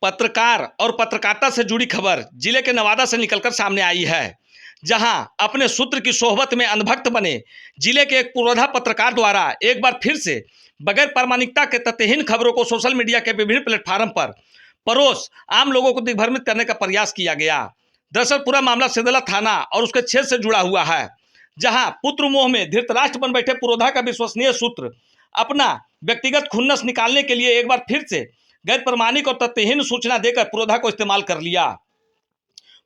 पत्रकार और पत्रकारिता से जुड़ी खबर जिले के नवादा से निकलकर सामने आई है, जहां अपने सूत्र की सोहबत में अंधभक्त बने जिले के एक पुरोधा पत्रकार द्वारा एक बार फिर से बगैर प्रामाणिकता के तथ्यहीन खबरों को सोशल मीडिया के विभिन्न प्लेटफार्म पर परोस आम लोगों को दिग्भ्रमित करने का प्रयास किया गया। दरअसल पूरा मामला सिरदला थाना और उसके क्षेत्र से जुड़ा हुआ है, जहां पुत्र मोह में धृतराष्ट्र बन बैठे पुरोधा का विश्वसनीय सूत्र अपना व्यक्तिगत खुन्नस निकालने के लिए एक बार फिर से गैर प्रमाणिक और तथ्यहीन सूचना देकर पुरोधा को इस्तेमाल कर लिया।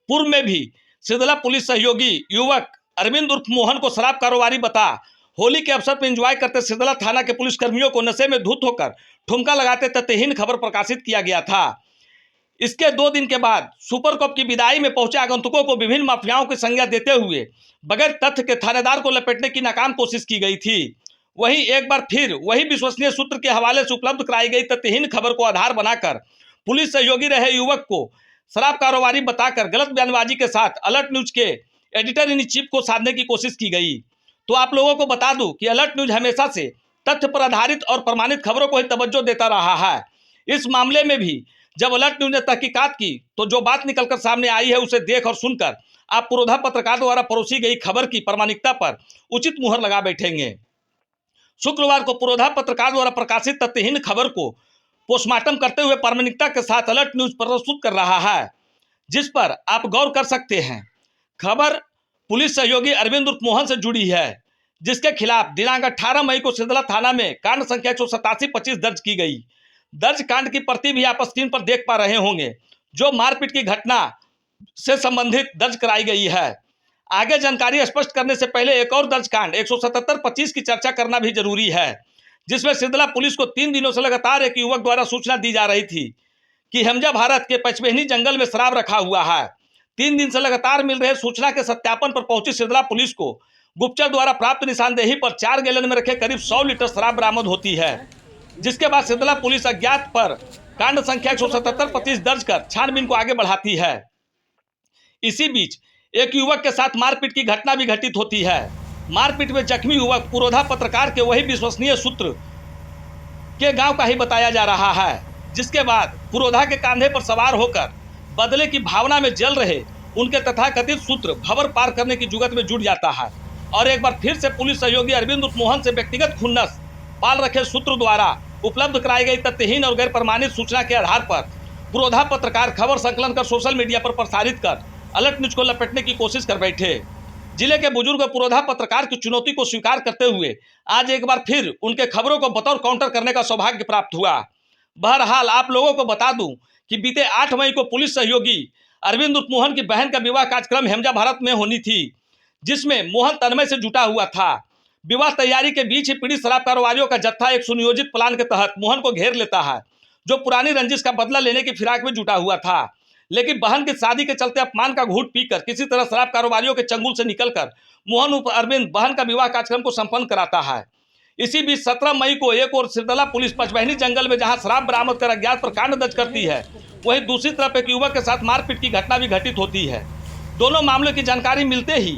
पूर्व में भी सिरदला पुलिस सहयोगी युवक अरविंद उर्फ मोहन को शराब कारोबारी बता होली के अवसर पर एंजॉय करते सिरदला थाना के पुलिस कर्मियों को नशे में धुत होकर ठुमका लगाते तथ्यहीन खबर प्रकाशित किया गया था। इसके 2 दिन के बाद सुपर कप की विदाई में पहुंचे आगंतुकों को विभिन्न माफियाओं की संज्ञा देते हुए बगैर तथ्य के थानेदार को लपेटने की नाकाम कोशिश की गई थी। वहीं एक बार फिर वही विश्वसनीय सूत्र के हवाले से उपलब्ध कराई गई तथ्यहीन खबर को आधार बनाकर पुलिस सहयोगी रहे युवक को शराब कारोबारी बताकर गलत बयानबाजी के साथ अलर्ट न्यूज के एडिटर इन चीफ को साधने की कोशिश की गई। तो आप लोगों को बता दूं कि अलर्ट न्यूज हमेशा से तथ्य पर आधारित और प्रमाणित खबरों को ही तवज्जो देता रहा है। इस मामले में भी जब अलर्ट न्यूज ने तहकीकात की तो जो बात निकलकर सामने आई है उसे देख और सुनकर आप पुरोधा पत्रकार द्वारा परोसी गई खबर की प्रमाणिकता पर उचित मुहर लगा बैठेंगे। शुक्रवार को पुरोधा पत्रकार द्वारा प्रकाशित तथ्यहीन खबर को पोस्टमार्टम करते हुए प्रामाणिकता के साथ अलर्ट न्यूज प्रस्तुत कर रहा है, जिस पर आप गौर कर सकते हैं। खबर पुलिस सहयोगी अरविंद उर्फ मोहन से जुड़ी है, जिसके खिलाफ दिनांक 18 मई को सिरदला थाना में कांड संख्या 187-25 दर्ज की गई। दर्ज कांड की प्रति भी आप स्क्रीन पर देख पा रहे होंगे, जो मारपीट की घटना से संबंधित दर्ज कराई गई है। आगे जानकारी स्पष्ट करने से पहले एक और दर्ज कांड 177-25 की चर्चा करना भी जरूरी है, जिसमें सिरदला पुलिस को 3 दिनों से लगातार एक युवक द्वारा सूचना दी जा रही थी कि हेमजा भारत के पचमेहनी जंगल में शराब रखा हुआ है। 3 दिन से लगातार मिल रहे सूचना के सत्यापन पर पहुंची सिरदला पुलिस को गुप्तचर द्वारा प्राप्त निशानदेही पर 4 गैलन में रखे करीब 100 लीटर शराब बरामद होती है, जिसके बाद सिरदला पुलिस अज्ञात पर कांड संख्या 177-25 दर्ज कर छानबीन को आगे बढ़ाती है। इसी बीच एक युवक के साथ मारपीट की घटना भी घटित होती है। मारपीट में जख्मी युवक पुरोधा पत्रकार के वही विश्वसनीय सूत्र के गांव का ही बताया जा रहा है, जिसके बाद पुरोधा के कांधे पर सवार होकर बदले की भावना में जल रहे उनके तथाकथित सूत्र भंवर पार करने की जुगत में जुट जाता है और एक बार फिर से पुलिस सहयोगी अरविंद उर्फ मोहन से व्यक्तिगत खुन्नस पाल रखे सूत्र द्वारा उपलब्ध कराई गई तथ्यहीन और गैर प्रमाणित सूचना के आधार पर पुरोधा पत्रकार खबर संकलन कर सोशल मीडिया पर प्रसारित कर अलर्ट न्यूज को लपेटने की कोशिश कर बैठे। जिले के बुजुर्ग पुरोधा पत्रकार की चुनौती को स्वीकार करते हुए आज एक बार फिर उनके खबरों को बतौर काउंटर करने का सौभाग्य प्राप्त हुआ। बहरहाल आप लोगों को बता दूं कि बीते 8 मई को पुलिस सहयोगी अरविंद उर्फ मोहन की बहन का विवाह कार्यक्रम हेमजा भारत में होनी थी, जिसमें मोहन तन्मय से जुटा हुआ था। विवाह तैयारी के बीच ही पीड़ित शराब कारोबारियों का जत्था एक सुनियोजित प्लान के तहत मोहन को घेर लेता है, जो पुरानी रंजिश का बदला लेने की फिराक में जुटा हुआ था। लेकिन बहन की शादी के चलते अपमान का घूंट पीकर किसी तरह शराब कारोबारियों के चंगुल से निकलकर मोहन उर्फ अरविंद बहन का विवाह कार्यक्रम को संपन्न कराता है। इसी बीच 17 मई को एक और सिरदला पुलिस पचमहनी जंगल में जहां शराब बरामद कर अज्ञात पर कांड दर्ज करती है, वहीं दूसरी तरफ एक युवक के साथ मारपीट की घटना भी घटित होती है। दोनों मामलों की जानकारी मिलते ही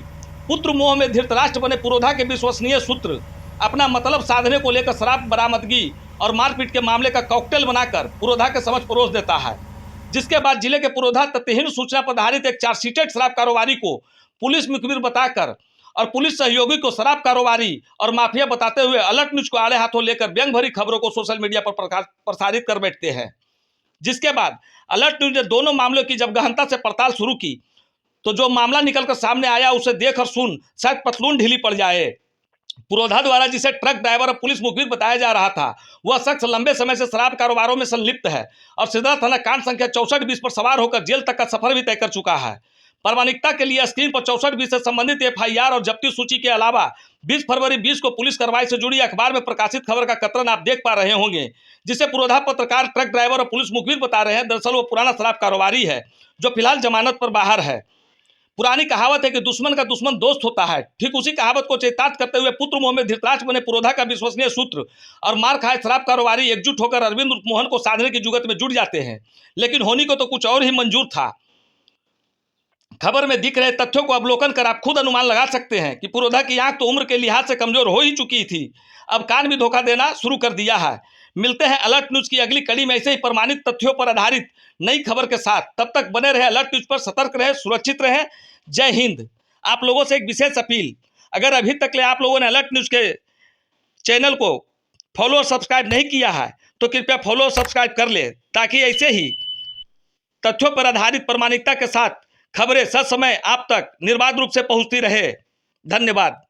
पुत्र मोह में धृतराष्ट्र बने पुरोधा के विश्वसनीय सूत्र अपना मतलब साधने को लेकर शराब बरामदगी और मारपीट के मामले का कॉकटेल बनाकर पुरोधा के समक्ष परोस देता है, जिसके बाद जिले के पुरोधा तथ्यहीन सूचना पर आधारित एक चार्जशीटेड शराब कारोबारी को पुलिस मुखबिर बताकर और पुलिस सहयोगी को शराब कारोबारी और माफिया बताते हुए अलर्ट न्यूज को आड़े हाथों लेकर व्यंग भरी खबरों को सोशल मीडिया पर प्रसारित कर बैठते हैं। जिसके बाद अलर्ट न्यूज ने दोनों मामलों की जब गहनता से पड़ताल शुरू की तो जो मामला निकलकर सामने आया उसे देख और सुन शायद पतलून ढीली पड़ जाए। पुरोधा द्वारा जिसे ट्रक ड्राइवर और पुलिस मुखबिर बताया जा रहा था, वह शख्स लंबे समय से शराब कारोबारों में संलिप्त है और सिरदला थाना कांड संख्या 64-20 पर सवार होकर जेल तक का सफर भी तय कर चुका है। प्रामाणिकता के लिए स्क्रीन पर 64-20 से संबंधित FIR और जब्ती सूची के अलावा 20 फरवरी 20 को पुलिस कार्रवाई से जुड़ी अखबार में प्रकाशित खबर का कतरन आप देख पा रहे होंगे, जिसे पुरोधा पत्रकार ट्रक ड्राइवर और पुलिस मुखबिर बता रहे हैं। दरअसल वो पुराना शराब कारोबारी है जो फिलहाल जमानत पर बाहर है। पुरानी कहावत है कि दुश्मन का दुश्मन दोस्त होता है। ठीक उसी कहावत को चरितार्थ करते हुए पुत्र मोह में धृतराष्ट्र बने पुरोधा का विश्वसनीय सूत्र और मार खाए शराब कारोबारी एकजुट होकर अरविंद उर्फ मोहन को साधने की जुगत में जुट जाते हैं, लेकिन होनी को तो कुछ और ही मंजूर था। खबर में दिख रहे तथ्यों को अवलोकन कर आप खुद अनुमान लगा सकते हैं कि पुरोधा की आंख तो उम्र के लिहाज से कमजोर हो ही चुकी थी, अब कान भी धोखा देना शुरू कर दिया है। मिलते हैं अलर्ट न्यूज की अगली कड़ी में ऐसे ही प्रमाणित तथ्यों पर आधारित नई खबर के साथ। तब तक बने रहे अलर्ट न्यूज पर, सतर्क रहे, सुरक्षित रहे। जय हिंद। आप लोगों से एक विशेष अपील, अगर अभी तक ले आप लोगों ने अलर्ट न्यूज के चैनल को फॉलो और सब्सक्राइब नहीं किया है तो कृपया फॉलो और सब्सक्राइब कर ले, ताकि ऐसे ही तथ्यों पर आधारित प्रामाणिकता के साथ खबरें सच समय आप तक निर्बाध रूप से पहुंचती रहे। धन्यवाद।